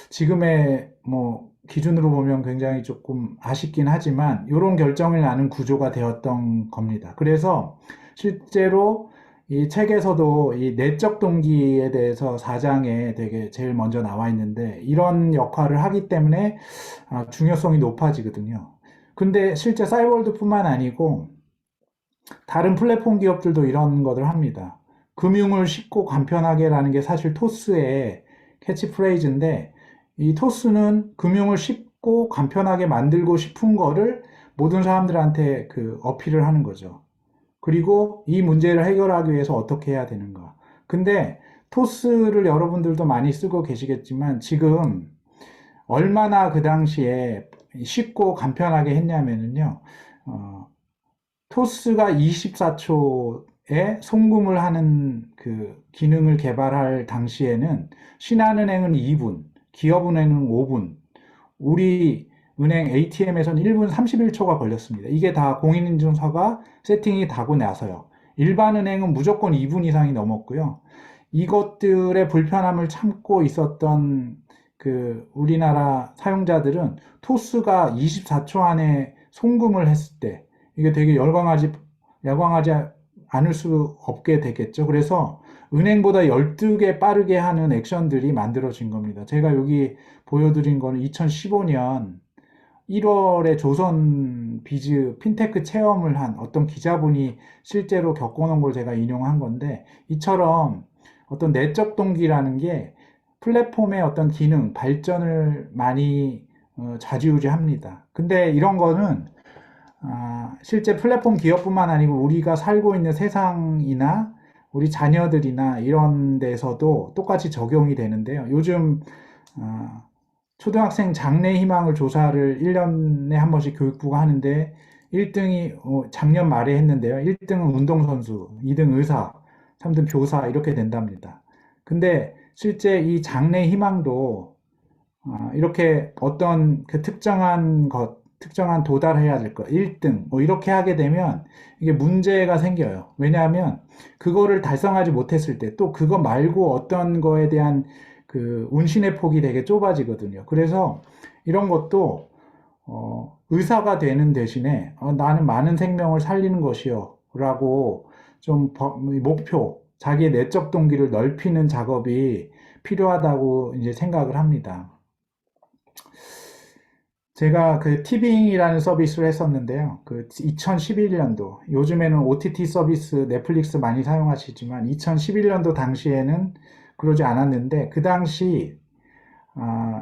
지금의 뭐 기준으로 보면 굉장히 조금 아쉽긴 하지만 이런 결정을 나는 구조가 되었던 겁니다. 그래서 실제로 이 책에서도 이 내적 동기에 대해서 4장에 되게 제일 먼저 나와 있는데, 이런 역할을 하기 때문에 중요성이 높아지거든요. 근데 실제 싸이월드뿐만 아니고 다른 플랫폼 기업들도 이런 것을 합니다. 금융을 쉽고 간편하게라는 게 사실 토스의 캐치프레이즈인데, 이 토스는 금융을 쉽고 간편하게 만들고 싶은 거를 모든 사람들한테 그 어필을 하는 거죠. 그리고 이 문제를 해결하기 위해서 어떻게 해야 되는가. 근데 토스를 여러분들도 많이 쓰고 계시겠지만 지금 얼마나 그 당시에 쉽고 간편하게 했냐면요. 토스가 24초에 송금을 하는 그 기능을 개발할 당시에는 신한은행은 2분, 기업은행은 5분, 우리 은행 ATM에서는 1분 31초가 걸렸습니다. 이게 다 공인인증서가 세팅이 되고 나서요. 일반 은행은 무조건 2분 이상이 넘었고요. 이것들의 불편함을 참고 있었던 그 우리나라 사용자들은 토스가 24초 안에 송금을 했을 때 이게 되게 열광하지 않을 수 없게 되겠죠. 그래서 은행보다 12개 빠르게 하는 액션들이 만들어진 겁니다. 제가 여기 보여드린 거는 2015년 1월에 조선 비즈 핀테크 체험을 한 어떤 기자분이 실제로 겪어놓은 걸 제가 인용한 건데, 이처럼 어떤 내적 동기라는 게 플랫폼의 어떤 기능, 발전을 많이 좌지우지합니다. 근데 이런 거는 실제 플랫폼 기업뿐만 아니고 우리가 살고 있는 세상이나 우리 자녀들이나 이런 데서도 똑같이 적용이 되는데요. 요즘 아, 초등학생 장래 희망을 조사를 1년에 한 번씩 교육부가 하는데 1등이 작년 말에 했는데요. 1등은 운동선수, 2등 의사, 3등 교사 이렇게 된답니다. 근데 실제 이 장래 희망도 이렇게 어떤 그 특정한 것, 특정한 도달해야 될 것, 1등, 뭐 이렇게 하게 되면 이게 문제가 생겨요. 왜냐하면 그거를 달성하지 못했을 때 또 그거 말고 어떤 거에 대한 그 운신의 폭이 되게 좁아지거든요. 그래서 이런 것도 의사가 되는 대신에 나는 많은 생명을 살리는 것이요 라고 좀 목표, 자기의 내적 동기를 넓히는 작업이 필요하다고 이제 생각을 합니다. 제가 그 티빙이라는 서비스를 했었는데요. 그 2011년도, 요즘에는 OTT 서비스 넷플릭스 많이 사용하시지만 2011년도 당시에는 그러지 않았는데 그 당시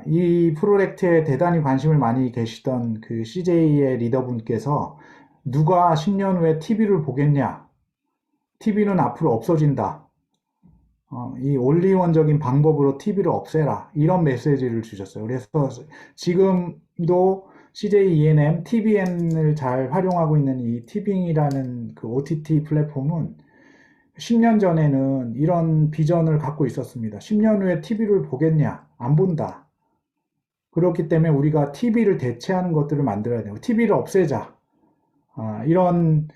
이 프로젝트에 대단히 관심을 많이 계시던 그 CJ의 리더분께서 누가 10년 후에 TV를 보겠냐? TV는 앞으로 없어진다. 이 올리원적인 방법으로 TV를 없애라. 이런 메시지를 주셨어요. 그래서 지금도 CJ ENM, TVN을 잘 활용하고 있는 이 티빙이라는 그 OTT 플랫폼은 10년 전에는 이런 비전을 갖고 있었습니다. 10년 후에 TV를 보겠냐? 안 본다. 그렇기 때문에 우리가 TV를 대체하는 것들을 만들어야 되고, TV를 없애자. 이런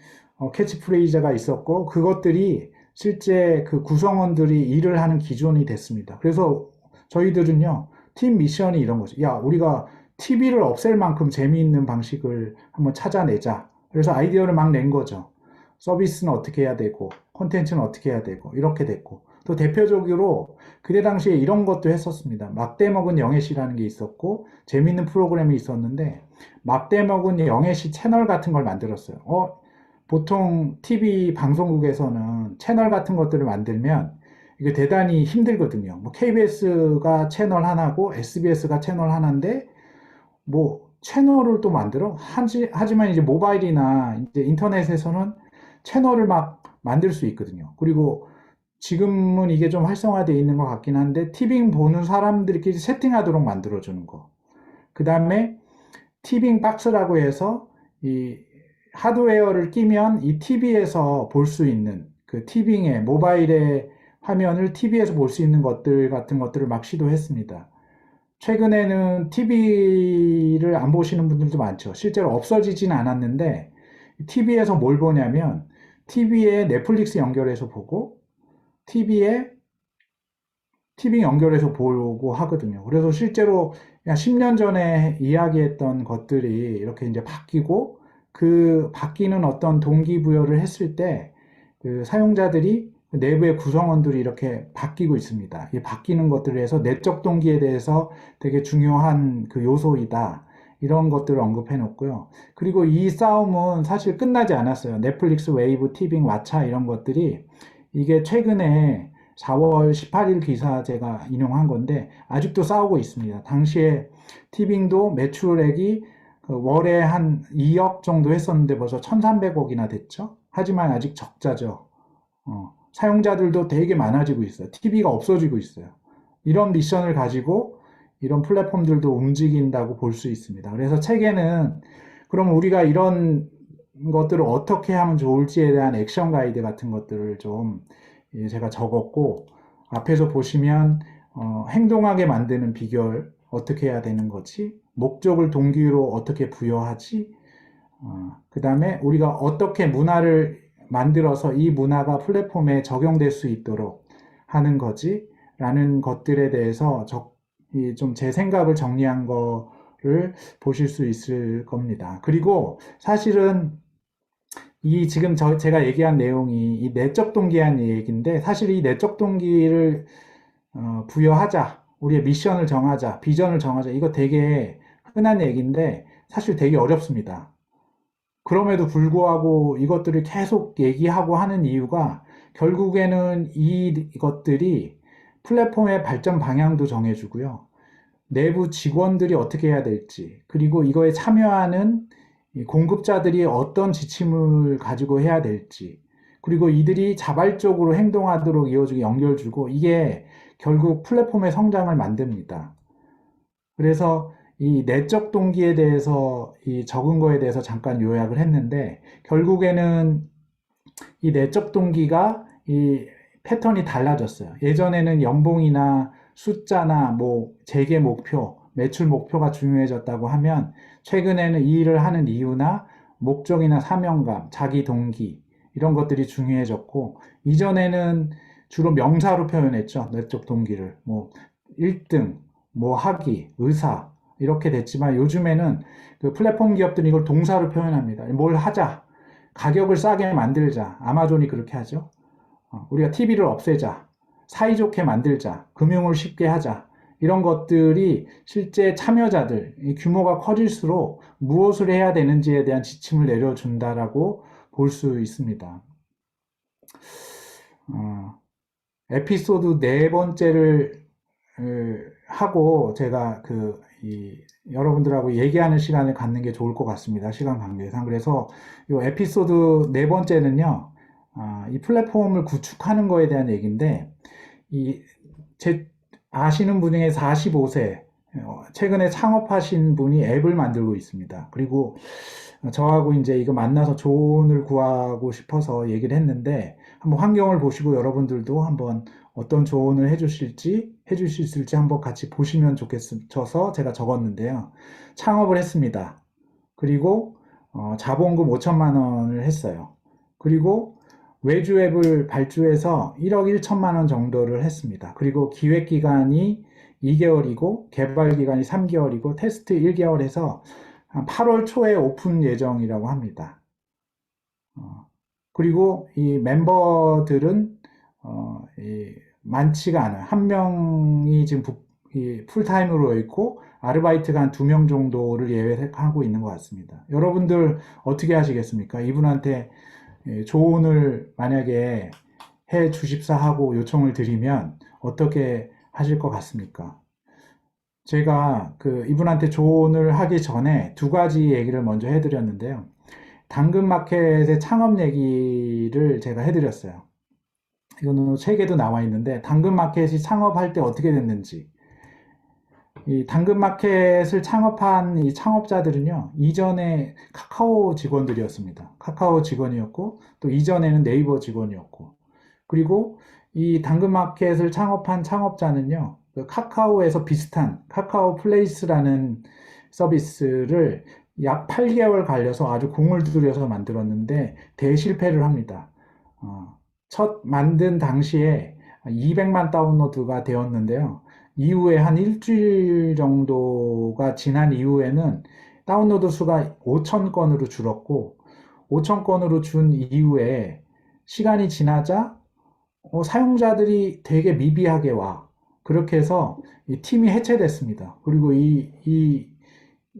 캐치프레이즈가 있었고, 그것들이 실제 그 구성원들이 일을 하는 기준이 됐습니다. 그래서 저희들은요, 팀 미션이 이런 거죠. 야, 우리가 TV를 없앨 만큼 재미있는 방식을 한번 찾아내자. 그래서 아이디어를 막 낸 거죠. 서비스는 어떻게 해야 되고, 콘텐츠는 어떻게 해야 되고, 이렇게 됐고. 또 대표적으로 그때 당시에 이런 것도 했었습니다. 막대 먹은 영애씨라는 게 있었고, 재밌는 프로그램이 있었는데, 막대 먹은 영애씨 채널 같은 걸 만들었어요. 보통 TV 방송국에서는 채널 같은 것들을 만들면 이게 대단히 힘들거든요. 뭐 KBS가 채널 하나고 SBS가 채널 하나인데 뭐 채널을 또 만들어? 하지만 이제 모바일이나 이제 인터넷에서는 채널을 막 만들 수 있거든요. 그리고 지금은 이게 좀 활성화되어 있는 것 같긴 한데 티빙 보는 사람들끼리 세팅하도록 만들어주는 거. 그 다음에 티빙 박스라고 해서 이 하드웨어를 끼면 이 TV에서 볼 수 있는 그 티빙의 모바일의 화면을 TV에서 볼 수 있는 것들 같은 것들을 막 시도했습니다. 최근에는 TV를 안 보시는 분들도 많죠. 실제로 없어지진 않았는데 TV에서 뭘 보냐면 TV에 넷플릭스 연결해서 보고 TV에 티빙 연결해서 보고 하거든요. 그래서 실제로 10년 전에 이야기했던 것들이 이렇게 이제 바뀌고 그 바뀌는 어떤 동기부여를 했을 때 그 사용자들이 내부의 구성원들이 이렇게 바뀌고 있습니다. 이 바뀌는 것들에 서 내적 동기에 대해서 되게 중요한 그 요소이다. 이런 것들을 언급해 놓고요. 그리고 이 싸움은 사실 끝나지 않았어요. 넷플릭스, 웨이브, 티빙, 왓챠 이런 것들이 이게 최근에 4월 18일 기사 제가 인용한 건데 아직도 싸우고 있습니다. 당시에 티빙도 매출액이 그 월에 한 2억 정도 했었는데 벌써 1,300억이나 됐죠. 하지만 아직 적자죠. 사용자들도 되게 많아지고 있어요. TV가 없어지고 있어요. 이런 미션을 가지고 이런 플랫폼들도 움직인다고 볼 수 있습니다. 그래서 책에는 그럼 우리가 이런 것들을 어떻게 하면 좋을지에 대한 액션 가이드 같은 것들을 좀 제가 적었고 앞에서 보시면 행동하게 만드는 비결 어떻게 해야 되는 거지? 목적을 동기로 어떻게 부여하지? 그 다음에 우리가 어떻게 문화를 만들어서 이 문화가 플랫폼에 적용될 수 있도록 하는 거지? 라는 것들에 대해서 좀 제 생각을 정리한 거를 보실 수 있을 겁니다. 그리고 사실은 이 지금 제가 얘기한 내용이 이 내적 동기한 얘기인데 사실 이 내적 동기를 부여하자, 우리의 미션을 정하자, 비전을 정하자, 이거 되게 흔한 얘기인데 사실 되게 어렵습니다. 그럼에도 불구하고 이것들을 계속 얘기하고 하는 이유가 결국에는 이것들이 플랫폼의 발전 방향도 정해주고요. 내부 직원들이 어떻게 해야 될지, 그리고 이거에 참여하는 공급자들이 어떤 지침을 가지고 해야 될지, 그리고 이들이 자발적으로 행동하도록 이어주고 연결주고, 이게 결국 플랫폼의 성장을 만듭니다. 그래서 이 내적 동기에 대해서 이 적은 거에 대해서 잠깐 요약을 했는데, 결국에는 이 내적 동기가 이 패턴이 달라졌어요. 예전에는 연봉이나 숫자나 뭐 재계 목표 매출 목표가 중요해졌다고 하면 최근에는 이 일을 하는 이유나 목적이나 사명감, 자기 동기 이런 것들이 중요해졌고 이전에는 주로 명사로 표현했죠. 내적 동기를. 뭐 1등, 뭐 학위, 의사 이렇게 됐지만 요즘에는 그 플랫폼 기업들이 이걸 동사로 표현합니다. 뭘 하자. 가격을 싸게 만들자. 아마존이 그렇게 하죠. 우리가 TV를 없애자. 사이좋게 만들자. 금융을 쉽게 하자. 이런 것들이 실제 참여자들, 규모가 커질수록 무엇을 해야 되는지에 대한 지침을 내려준다라고 볼 수 있습니다. 어, 에피소드 네 번째를 하고 제가 여러분들하고 얘기하는 시간을 갖는 게 좋을 것 같습니다. 시간 관계상. 그래서 이 에피소드 네 번째는요, 이 플랫폼을 구축하는 거에 대한 얘기인데, 이, 제, 아시는 분 중에 45세, 최근에 창업하신 분이 앱을 만들고 있습니다. 그리고 저하고 이제 이거 만나서 조언을 구하고 싶어서 얘기를 했는데, 한번 환경을 보시고 여러분들도 한번 어떤 조언을 해주실 수 있을지 한번 같이 보시면 좋겠어서 제가 적었는데요. 창업을 했습니다. 그리고 자본금 5천만 원을 했어요. 그리고 외주 앱을 발주해서 1억 1천만 원 정도를 했습니다. 그리고 기획 기간이 2개월이고 개발 기간이 3개월이고 테스트 1개월 해서 8월 초에 오픈 예정이라고 합니다. 그리고 이 멤버들은 많지가 않아요. 한 명이 지금 풀타임으로 있고 아르바이트가 한 2명 정도를 예외하고 있는 것 같습니다. 여러분들 어떻게 하시겠습니까? 이분한테 조언을 만약에 해 주십사 하고 요청을 드리면 어떻게 하실 것 같습니까? 제가 이분한테 조언을 하기 전에 두 가지 얘기를 먼저 해드렸는데요. 당근마켓의 창업 얘기를 제가 해드렸어요. 이거는 책에도 나와 있는데 당근마켓이 창업할 때 어떻게 됐는지, 이 당근마켓을 창업한 이 창업자들은요, 이전에 카카오 직원들이었습니다. 카카오 직원이었고, 또 이전에는 네이버 직원이었고, 그리고 이 당근마켓을 창업한 창업자는요, 그 카카오에서 비슷한 카카오 플레이스라는 서비스를 약 8개월 갈려서 아주 공을 들여서 만들었는데 대실패를 합니다. 첫 만든 당시에 200만 다운로드가 되었는데요. 이후에 한 일주일 정도가 지난 이후에는 다운로드 수가 5천 건으로 줄었고 5천 건으로 준 이후에 시간이 지나자 사용자들이 되게 미비하게 와. 그렇게 해서 이 팀이 해체됐습니다. 그리고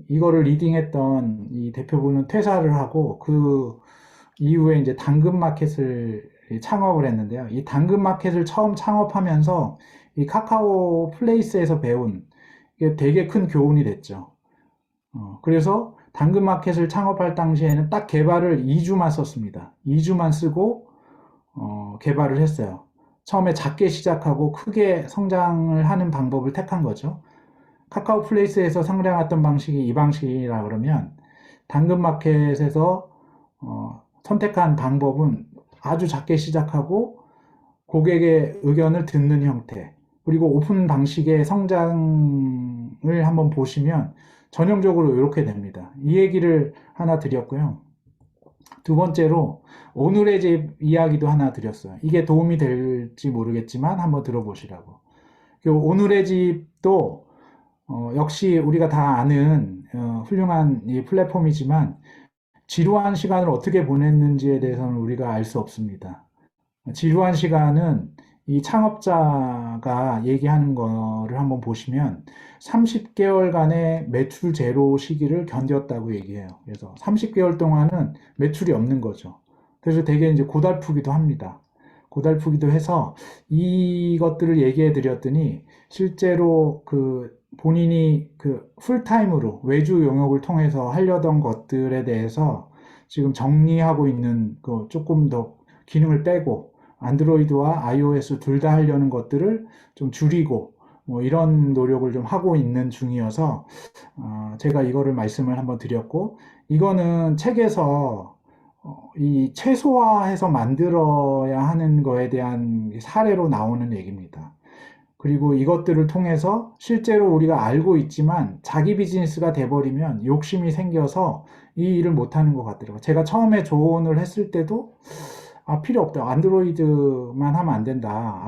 이거를 리딩했던 이 대표분은 퇴사를 하고 그 이후에 이제 당근마켓을 창업을 했는데요. 이 당근마켓을 처음 창업하면서 이 카카오 플레이스에서 배운 이게 되게 큰 교훈이 됐죠. 그래서 당근마켓을 창업할 당시에는 딱 개발을 2주만 썼습니다. 2주만 쓰고 개발을 했어요. 처음에 작게 시작하고 크게 성장을 하는 방법을 택한 거죠. 카카오 플레이스에서 성장했던 방식이 이 방식이라 그러면 당근마켓에서 선택한 방법은 아주 작게 시작하고 고객의 의견을 듣는 형태, 그리고 오픈 방식의 성장을 한번 보시면 전형적으로 이렇게 됩니다. 이 얘기를 하나 드렸고요. 두 번째로 오늘의 집 이야기도 하나 드렸어요. 이게 도움이 될지 모르겠지만 한번 들어보시라고. 오늘의 집도 역시 우리가 다 아는 훌륭한 이 플랫폼이지만 지루한 시간을 어떻게 보냈는지에 대해서는 우리가 알 수 없습니다. 지루한 시간은 이 창업자가 얘기하는 거를 한번 보시면 30개월간의 매출 제로 시기를 견뎠다고 얘기해요. 그래서 30개월 동안은 매출이 없는 거죠. 그래서 되게 이제 고달프기도 합니다. 고달프기도 해서 이것들을 얘기해 드렸더니 실제로 본인이 풀타임으로 외주 용역을 통해서 하려던 것들에 대해서 지금 정리하고 있는 조금 더 기능을 빼고 안드로이드와 iOS 둘 다 하려는 것들을 좀 줄이고 뭐 이런 노력을 좀 하고 있는 중이어서 제가 이거를 말씀을 한번 드렸고 이거는 책에서 이 최소화해서 만들어야 하는 거에 대한 사례로 나오는 얘기입니다. 그리고 이것들을 통해서 실제로 우리가 알고 있지만 자기 비즈니스가 돼버리면 욕심이 생겨서 이 일을 못하는 것 같더라고요. 제가 처음에 조언을 했을 때도 필요 없다. 안드로이드만 하면 안 된다.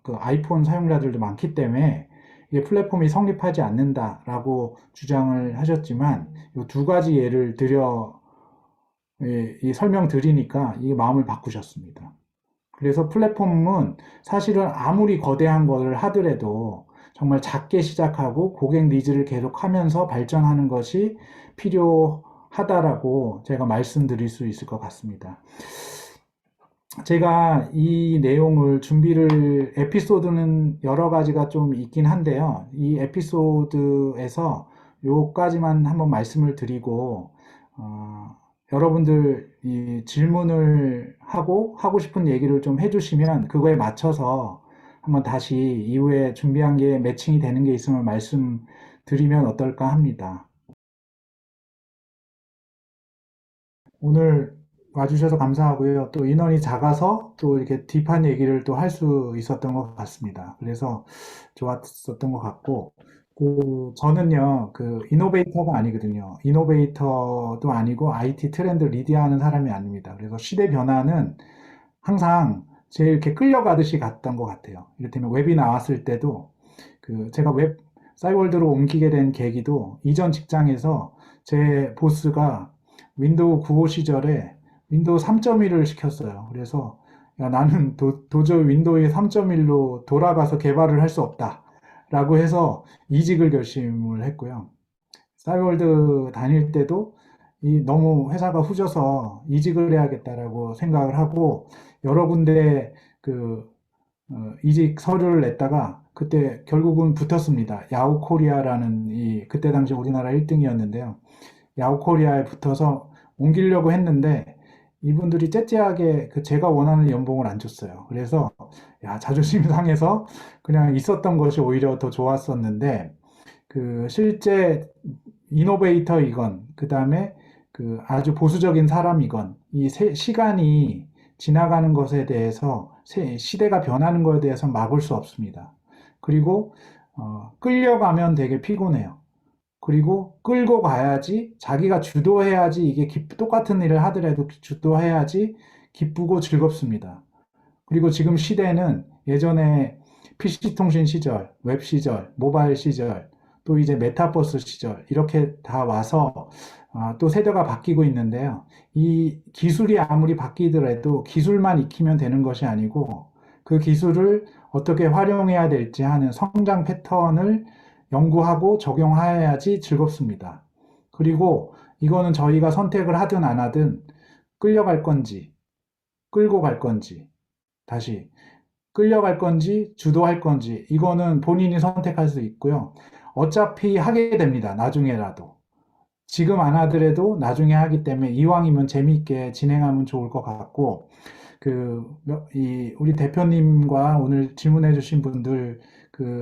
그 아이폰 사용자들도 많기 때문에 이게 플랫폼이 성립하지 않는다라고 주장을 하셨지만 이 두 가지 예를 들여 이 설명드리니까 이 마음을 바꾸셨습니다. 그래서 플랫폼은 사실은 아무리 거대한 걸 하더라도 정말 작게 시작하고 고객 니즈를 계속하면서 발전하는 것이 필요하다라고 제가 말씀드릴 수 있을 것 같습니다. 제가 이 내용을 에피소드는 여러 가지가 좀 있긴 한데요. 이 에피소드에서 요까지만 한번 말씀을 드리고, 여러분들 이 질문을 하고 싶은 얘기를 좀 해주시면 그거에 맞춰서 한번 다시 이후에 준비한 게 매칭이 되는 게 있으면 말씀드리면 어떨까 합니다. 오늘 와주셔서 감사하고요. 또 인원이 작아서 또 이렇게 딥한 얘기를 또 할 수 있었던 것 같습니다. 그래서 좋았었던 것 같고, 저는요, 그 이노베이터가 아니거든요. 이노베이터도 아니고 IT 트렌드 리드하는 사람이 아닙니다. 그래서 시대 변화는 항상 제일 이렇게 끌려가듯이 갔던 것 같아요. 이를테면 웹이 나왔을 때도 제가 웹 싸이월드로 옮기게 된 계기도 이전 직장에서 제 보스가 윈도우 95 시절에 윈도우 3.1을 시켰어요. 그래서 야, 나는 도저히 윈도우 3.1로 돌아가서 개발을 할 수 없다. 라고 해서 이직을 결심을 했고요. 싸이월드 다닐 때도 너무 회사가 후져서 이직을 해야겠다라고 생각을 하고 여러 군데 그 이직 서류를 냈다가 그때 결국은 붙었습니다. 야후 코리아라는 그때 당시 우리나라 1등이었는데요. 야후 코리아에 붙어서 옮기려고 했는데 이분들이 째째하게 제가 원하는 연봉을 안 줬어요. 그래서 자존심이 상해서 그냥 있었던 것이 오히려 더 좋았었는데 실제 이노베이터이건 그다음에 아주 보수적인 사람이건 시간이 지나가는 것에 대해서 시대가 변하는 것에 대해서 막을 수 없습니다. 그리고 끌려가면 되게 피곤해요. 그리고 끌고 가야지 자기가 주도해야지 이게 똑같은 일을 하더라도 주도해야지 기쁘고 즐겁습니다. 그리고 지금 시대는 예전에 PC통신 시절, 웹 시절, 모바일 시절, 또 이제 메타버스 시절 이렇게 다 와서 또 세대가 바뀌고 있는데요. 이 기술이 아무리 바뀌더라도 기술만 익히면 되는 것이 아니고 그 기술을 어떻게 활용해야 될지 하는 성장 패턴을 연구하고 적용해야지 즐겁습니다. 그리고 이거는 저희가 선택을 하든 안 하든 끌려갈 건지, 끌고 갈 건지, 다시 끌려갈 건지, 주도할 건지, 이거는 본인이 선택할 수 있고요. 어차피 하게 됩니다. 나중에라도. 지금 안 하더라도 나중에 하기 때문에 이왕이면 재미있게 진행하면 좋을 것 같고, 우리 대표님과 오늘 질문해 주신 분들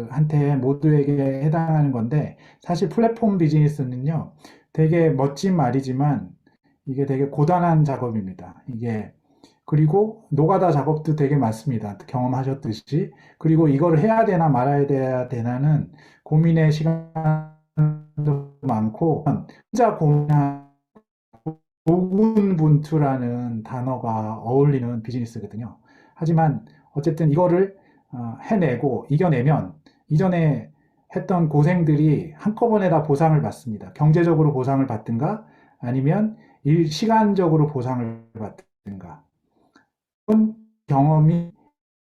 한테 모두에게 해당하는 건데, 사실 플랫폼 비즈니스는요, 되게 멋진 말이지만, 이게 되게 고단한 작업입니다. 그리고 노가다 작업도 되게 많습니다. 경험하셨듯이. 그리고 이걸 해야 되나 말아야 되나는 고민의 시간도 많고, 혼자 고민한 고군분투라는 단어가 어울리는 비즈니스거든요. 하지만 어쨌든 이거를 해내고 이겨내면 이전에 했던 고생들이 한꺼번에 다 보상을 받습니다. 경제적으로 보상을 받든가 아니면 시간적으로 보상을 받든가. 그런 경험이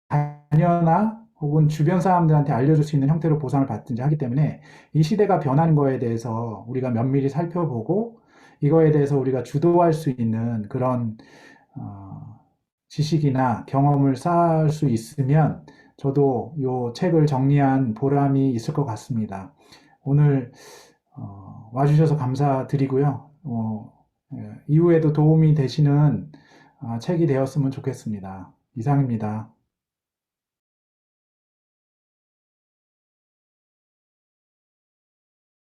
자녀나 혹은 주변 사람들한테 알려줄 수 있는 형태로 보상을 받든지 하기 때문에 이 시대가 변하는 거에 대해서 우리가 면밀히 살펴보고 이거에 대해서 우리가 주도할 수 있는 그런 지식이나 경험을 쌓을 수 있으면 저도 이 책을 정리한 보람이 있을 것 같습니다. 오늘 와주셔서 감사드리고요. 이후에도 도움이 되시는 책이 되었으면 좋겠습니다. 이상입니다.